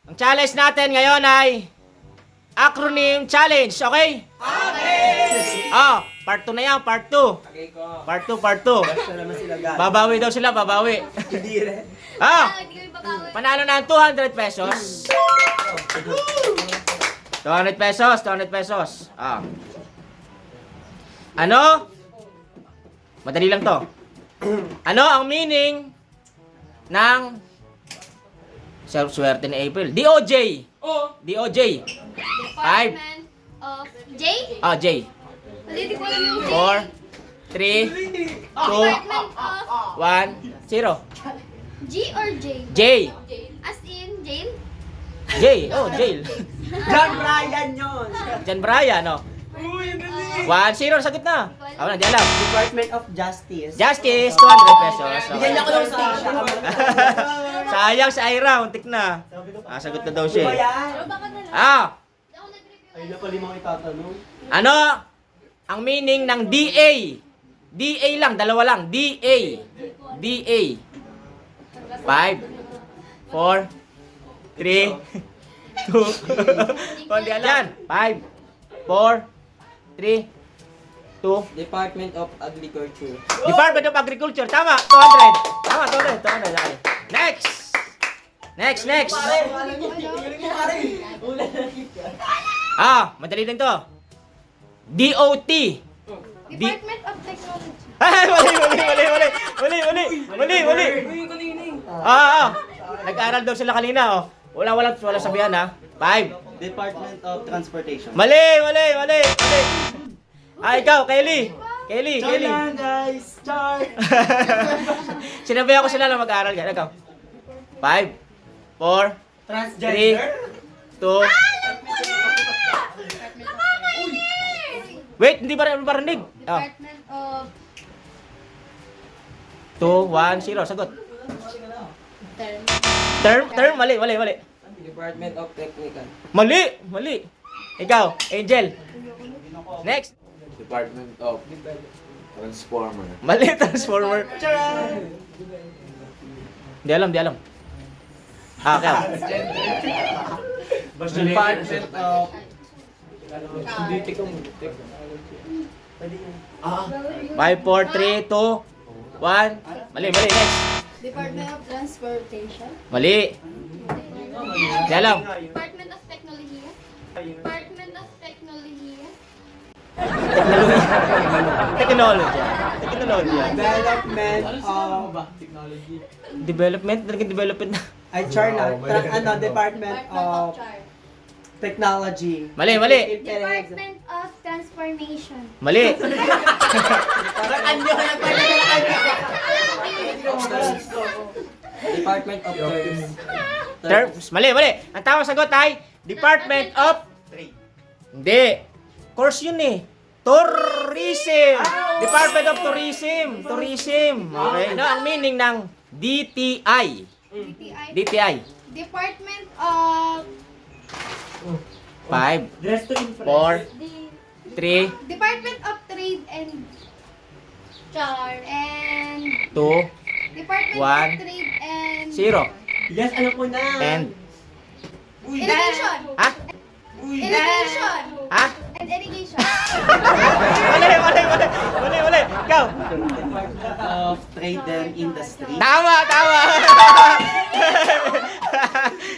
Ang challenge natin ngayon ay acronym challenge, okay? Okay! Part 2 na yan, part 2. Okay ko. Part 2. Basta naman sila guys. Babawi daw sila, babawi. Hindi rin. Panalo na ang 200 pesos. 200 pesos, 200 pesos. Ano? Madali lang to. Ano ang meaning ng swerte ni April? DOJ. DOJ. 5. Department of J? J. Hindi ko alam yung J. 4, 3, 2, Department of 1, 0. G or J? J. As in jail? J. Oh, jail. John Bryan yun. Jan Brian, no? 1-0, sagot na. Ako na, di alam. Department of Justice. Justice, 200 pesos. Bigyan niya ko ng station. Sayang si Ira, untik na. Sagot na daw Di ba siya. yan? Baka na lang. Ako nag-review. Ayun na pala yung mga itatanong. Ano ang meaning ng DA? DA lang, dalawa lang. DA. DA. 5, 4, 3, 2, Kundi alam. 5, 4, 3, 2. Department of Agriculture. Department of Agriculture. Tama, 200. Tama, 200. 200. Okay. Next. Next. Madali din to. DOT. Department of Technology. Ay, mali. Nag-aaral daw sila kanina, oh. Wala sabihan, ha. 5. Department of Transportation. Mali. Ikaw, Kelly. Char lang guys! Char! Sinabihan ko sila na mag-aaral ka. Ikaw. 5, 4, 3, 2. Wait, hindi ba marinig? Department of 2, 1, 0. Sagot. Term. Term, mali. Department of Technical. Mali. Ikaw, Angel. Next. Department of Transformer. Mali, Transformer. Di alam. Okay. Department of... 5, 4, 3, 2, 1. Mali. Next. Department of Transportation. Mali. Di alam. Department of Technology. Department of Technology. Technology. Development of... Development? Talagang development na. Ay, char na. Department of Technology. Mali. Department of Transformation. Mali. Department of Terms. Terms. Mali. Ang tamang sagot ay Department of... Hindi. Course yun eh. Tourism. Department of Tourism. Okay. Ano ang meaning ng DTI? DTI. Department of 5, 4, 3, Department of Trade and Char and 2, Department One. of Trade and 0. Yes, alam ko na. And... Irrigation. Ha? Irrigation. Ha? And irrigation. Mali. Ikaw. Department of Trade and Industry. Tama.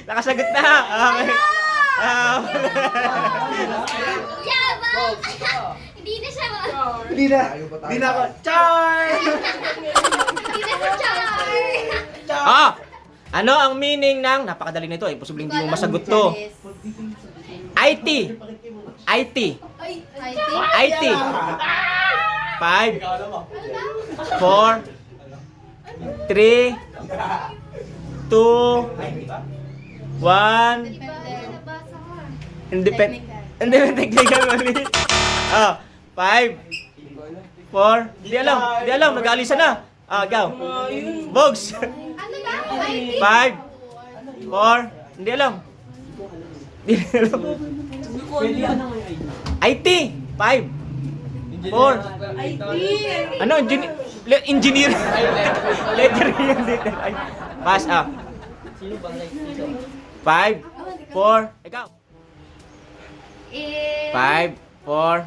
Nakasagot na. Okay. Yabang! Hindi na siya Hindi na ako. Char! Hindi na siya Char. Ano ang meaning ng... Napakadali nito eh. Posibleng hindi mo masagot to. IT. IT? 5, 4, 3, 2, 1. Nabasa ko. Independent technical mali. 5, 4. Di alam. Nag-aalisa na. Ikaw. Bogs. Ano ba? IT? 5, 4. Hindi alam. IT. 5, 4. Ano? Engineer. Letter yun dito. Pass. 5, 4, ikaw. 5, 4,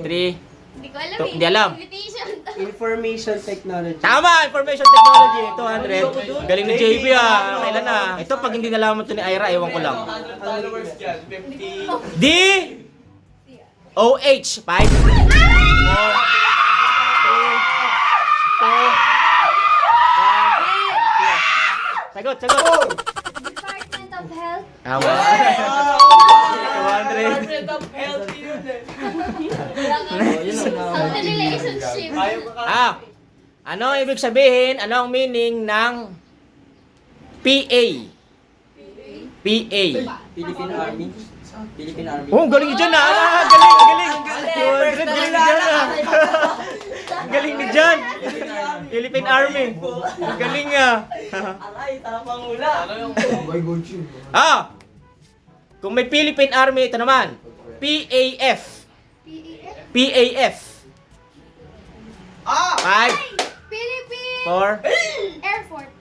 3. Hindi ko alam To- hindi alam. Invitation. Information technology. Tama! Information technology. 200. Galing ni JB ah. Kailan na? Ito pag hindi nalaman ito ni Ira, ewan ko lang. D O H 5 4 3 2 1 Sagot, sagot. Department of Health. Tama. 200. Sa relationship. Ano ang ibig sabihin? Ano ang meaning ng PA? PA. Philippine Army. Philippine Army. Oh, galing ni Jan ah. Galing, galing. 200, galing ni Jan ah. Galing ni Jan. Philippine Army. Galing ah. Aray, tapang hula. Kung may Philippine Army, ito naman. PAF. PEF. PAF. 5, Philippine 4, Air Force.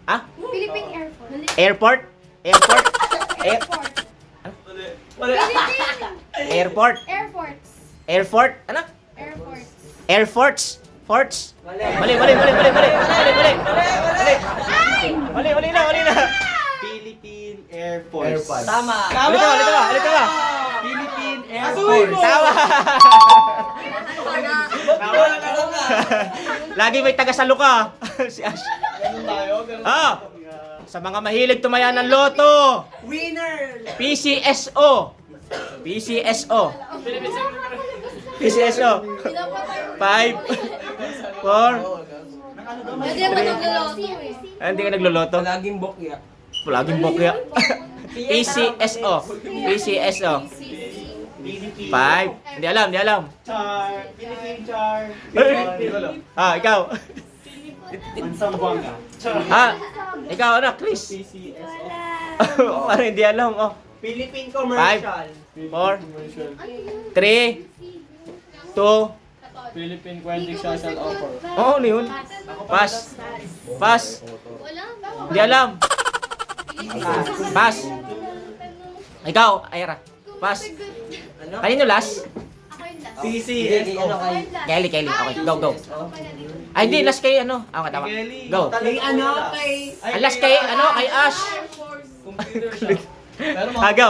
Philippine Air Force. Airport. Airport. Airport. Philippine Airport. Air Force. Airport. Ano? Air Force. Air Force. Forts. Mali, mali, mali, mali, mali. Mali, mali. Mali, mali na, mali na. Philippine Air Force. Tama. Ulit ka, ulit ka, ulit ka. Philippine Air Force. Tama. Lagi may taga sa luka. Si Ash. Sa mga mahilig tumaya ng loto. Winner! PCSO. PCSO. PCSO. 5, 4. Hindi naman nagluluto eh. Hindi ka nagluluto. Laging bokya. Palaging bokya. PCSO. PCSO. 5. Hindi alam, hindi alam. Char. Philippine Char. Ikaw. Mansambanga. Ikaw ano, Chris? PCSO. Parang hindi alam. Oh. Philippine Commercial. 4, 3, 2. Philippine Quentic Social Offer. Oh, ano yun? Pass. Pass. Wala. Hindi alam. Pass. Ikaw, Ira. Pass. Kanino last? Ako yung last. PCSO. Kelly, Kelly. Okay, go, go. Ay, hindi. Last kay ano? Okay, tama. Go. Kay ano? Kay... Ang last kay ano? Kay Ash. Pero Go.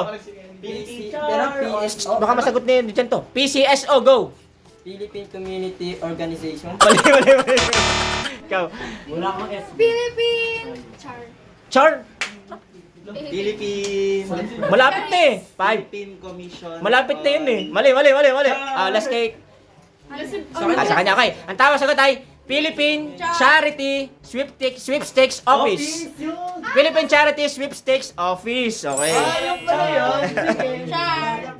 Philippine PSO. Baka masagot ni dyan to. PCSO, go. Philippine Community Organization. Mali, mali, mali. Ikaw. Wala akong S. Philippine Char. Char. Philippine... Malapit na eh. 5. Philippine Commission. Malapit na yun eh. Mali, mali, mali, mali. Last kay... sa kanya, okay. Ang tama sagot ay Philippine Charity Sweepstakes Office. Philippine Charity Sweepstakes Office. Okay. Char.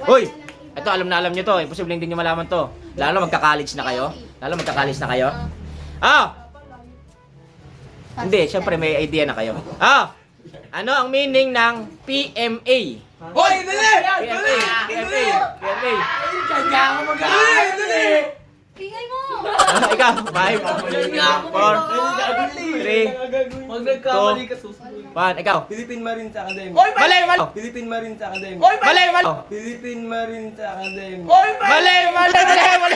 Uy, ito alam na alam nyo to. Imposible hindi nyo malaman to. Lalo magka-college na kayo. Lalo magka-college na kayo. Hindi, syempre may idea na kayo. Ano ang meaning ng PMA? Hoy, dali! PMA. PMA. PMA. Kaya ako mag-aaral. Dali! Tingay mo. Ikaw, 5, 4, 3, Pag nagkamali ka susunod. 1, ikaw. Philippine Marines Academy. Mali, mali. Philippine Marines Academy. Mali, mali. Philippine Marines Academy. Mali, mali, mali, mali.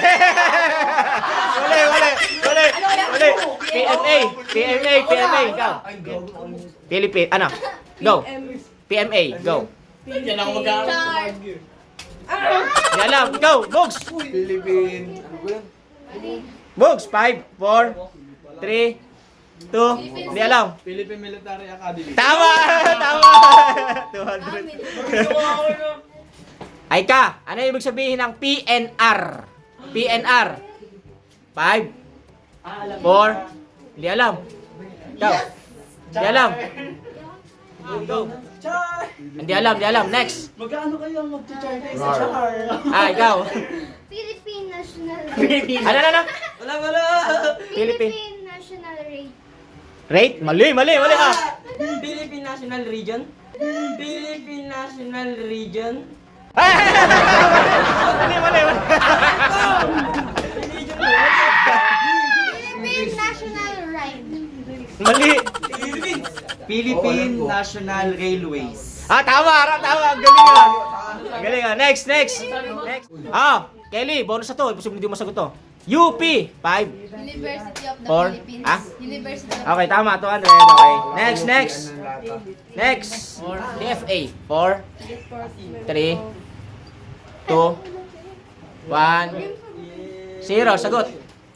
Mali, mali, mali, mali. PMA, PMA, PMA, ikaw. Philippine, ano? Go. PMA, go. Yan ako mag-aaral. Char. Hindi alam, go, Bugs. Philippine. Ano ba yan? Bugs, 5, 4, 3, 2, hindi alam. Philippine Military Academy. Tama! Tama! 200. Ay ka, ano ibig sabihin ng PNR? PNR. 5, 4, hindi alam. Ikaw. Hindi alam. Char! Hindi alam, hindi alam. Next. Magkano kayo ang mag-char kayo sa char? Ikaw. Philippine National Ano? Wala! Philippine National Rate. Rate? Mali, mali, mali. Philippine National Region? Philippine National Region? Mali, mali, mali. Philippine National Ride. Mali. Philippine National Railways. Ah, tama. Ang galing ah. Ang galing ah. Next. Ah, Kelly, bonus na to. Imposible hindi mo masagot to. UP, 5. University of the Four. Philippines. Ah? University of Okay, tama. 200. Okay. Next. DFA, 4, 3, 2, 1, 0. Sagot.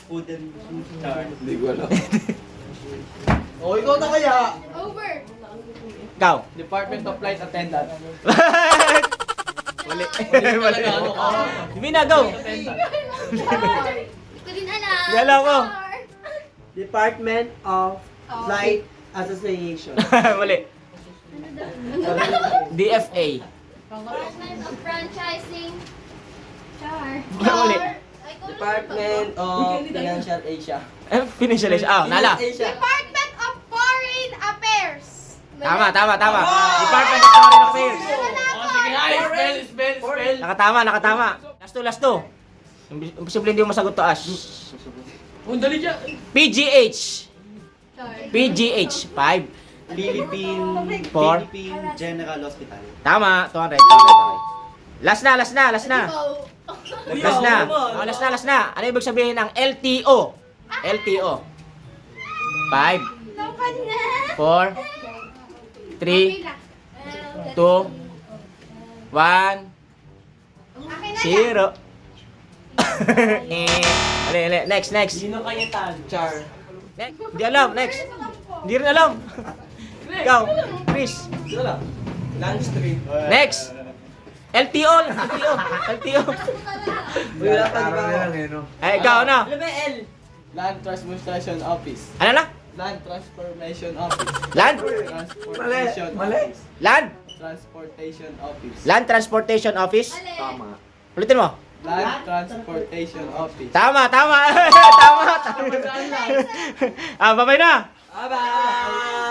Hindi ko alam. O, ikaw na kaya. Over. Ikaw. Department of Flight Attendant. Mali. Talaga ano ka? Hindi na, go. Ito din alam. Hindi alam ko. Char. Department of Flight Association. Mali. DFA. Department of Franchising. Char. Mali. Ay, kung ano Department ba of Financial Asia. Finish. Ah, nala. Asia. Department of Foreign Affairs. Tama. Department of Foreign Affairs. O, sige, ay, spell. Nakatama. Last two. Imposible hindi mo masagot to, Ash. Dali dyan. PGH. Char. PGH, 5. Philippine Four. General Hospital. Tama, 200. Okay. Last na. Ikaw. Last na. Ano ibig sabihin ng LTO? LTO. 5, Ikaw ka na. 4, 3, 2, 1, Akin na 0. Mali. Next. Sino kaya tan? Char. Hindi alam. Next. Hindi rin alam. Ikaw, Chris. Wala. Lunch trip. Next. LTO. Wala pa di ba? Eh, ikaw na. Ano ba L? Land Transportation Office. Ano na? Land Transportation Office. Land? Transportation Office. Land? Transportation Office. Land Transportation Office? Tama. Ulitin mo. Land Transportation Office. Tama. Tama. Ah, babay na. Bye-bye!